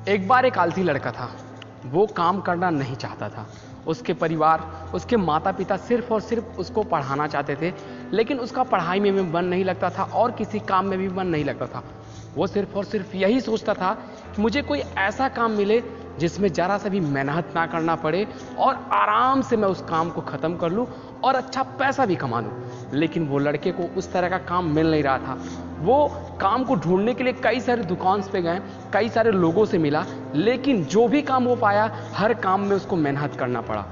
एक बार एक आलसी लड़का था। वो काम करना नहीं चाहता था। उसके परिवार, उसके माता पिता सिर्फ और सिर्फ उसको पढ़ाना चाहते थे, लेकिन उसका पढ़ाई में भी मन नहीं लगता था और किसी काम में भी मन नहीं लगता था। वो सिर्फ और सिर्फ यही सोचता था कि मुझे कोई ऐसा काम मिले जिसमें जरा सा भी मेहनत ना करना पड़े और आराम से मैं उस काम को ख़त्म कर लूँ और अच्छा पैसा भी कमा लूँ। लेकिन वो लड़के को उस तरह का काम मिल नहीं रहा था। वो काम को ढूंढने के लिए कई सारे दुकान पे गए, कई सारे लोगों से मिला, लेकिन जो भी काम वो पाया हर काम में उसको मेहनत करना पड़ा।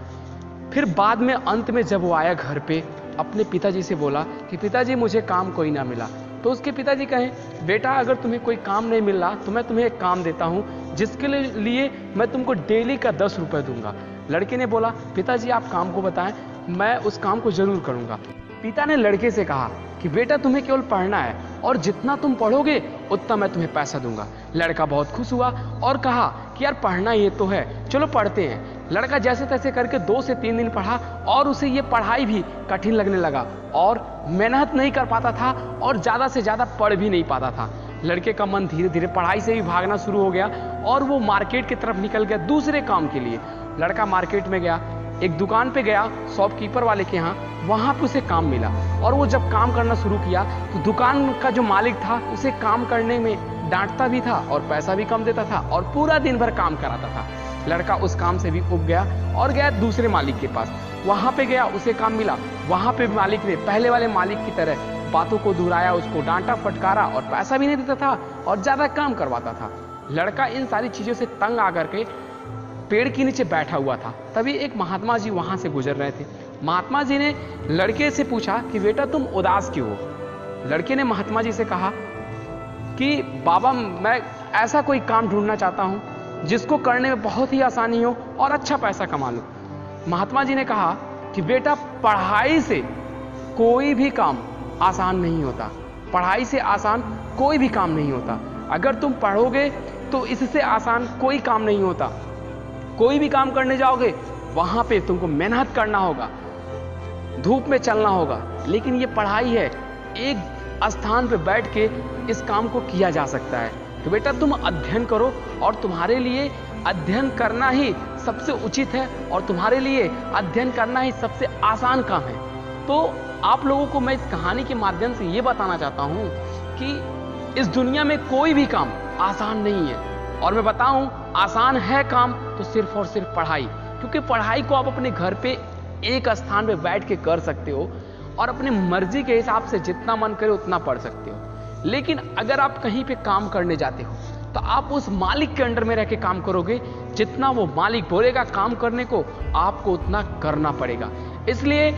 फिर बाद में अंत में जब वो आया घर पे, अपने पिताजी से बोला कि पिताजी मुझे काम कोई ना मिला। तो उसके पिताजी कहें, बेटा अगर तुम्हें कोई काम नहीं मिल रहा तो मैं तुम्हें एक काम देता हूँ जिसके लिए मैं तुमको डेली का 10 रुपये दूंगा। लड़के ने बोला, पिताजी आप काम को बताएं, मैं उस काम को जरूर करूंगा। पिता ने लड़के से कहा कि बेटा तुम्हें केवल पढ़ना है और जितना तुम पढ़ोगे उतना मैं तुम्हें पैसा दूंगा। लड़का बहुत खुश हुआ और कहा कि यार पढ़ना ये तो है, चलो पढ़ते हैं। लड़का जैसे तैसे करके 2 से 3 दिन पढ़ा और उसे ये पढ़ाई भी कठिन लगने लगा और मेहनत नहीं कर पाता था और ज़्यादा से ज़्यादा पढ़ भी नहीं पाता था। लड़के का मन धीरे धीरे पढ़ाई से भी भागना शुरू हो गया और वो मार्केट की तरफ निकल गया दूसरे काम के लिए। लड़का मार्केट में गया, एक दुकान पे गया शॉपकीपर वाले के यहाँ, वहाँ पे उसे काम मिला और वो जब काम करना शुरू किया तो दुकान का जो मालिक था उसे काम करने में डांटता भी था और पैसा भी कम देता था और पूरा दिन भर काम कराता था। लड़का उस काम से भी उब गया और गया दूसरे मालिक के पास। वहाँ पे गया, उसे काम मिला। वहाँ पे मालिक ने पहले वाले मालिक की तरह बातों को दोहराया, उसको डांटा फटकारा और पैसा भी नहीं देता था और ज्यादा काम करवाता था। लड़का इन सारी चीजों से तंग आकर के पेड़ के नीचे बैठा हुआ था। तभी एक महात्मा जी वहां से गुजर रहे थे। महात्मा जी ने लड़के से पूछा कि बेटा तुम उदास क्यों हो। लड़के ने महात्मा जी से कहा कि बाबा मैं ऐसा कोई काम ढूंढना चाहता हूं जिसको करने में बहुत ही आसानी हो और अच्छा पैसा कमा लूं। महात्मा जी ने कहा कि बेटा पढ़ाई से कोई भी काम आसान नहीं होता। पढ़ाई से आसान कोई भी काम नहीं होता। अगर तुम पढ़ोगे तो इससे आसान कोई काम नहीं होता। कोई भी काम करने जाओगे वहां पे तुमको मेहनत करना होगा, धूप में चलना होगा, लेकिन ये पढ़ाई है, एक स्थान पे बैठ के इस काम को किया जा सकता है। तो बेटा तुम अध्ययन करो और तुम्हारे लिए अध्ययन करना ही सबसे उचित है और तुम्हारे लिए अध्ययन करना ही सबसे आसान काम है। तो आप लोगों को मैं इस कहानी के माध्यम से ये बताना चाहता हूं कि इस दुनिया में कोई भी काम आसान नहीं है और मैं बताऊं आसान है काम तो सिर्फ और सिर्फ पढ़ाई, क्योंकि पढ़ाई को आप अपने घर पे एक स्थान पे बैठ के कर सकते हो और अपने मर्जी के हिसाब से जितना मन करे उतना पढ़ सकते हो। लेकिन अगर आप कहीं पे काम करने जाते हो तो आप उस मालिक के अंडर में रह के काम करोगे, जितना वो मालिक बोलेगा काम करने को आपको उतना करना पड़ेगा। इसलिए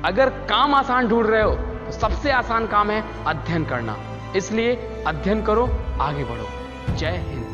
अगर काम आसान ढूंढ रहे हो तो सबसे आसान काम है अध्ययन करना। इसलिए अध्ययन करो, आगे बढ़ो। जय हिंद।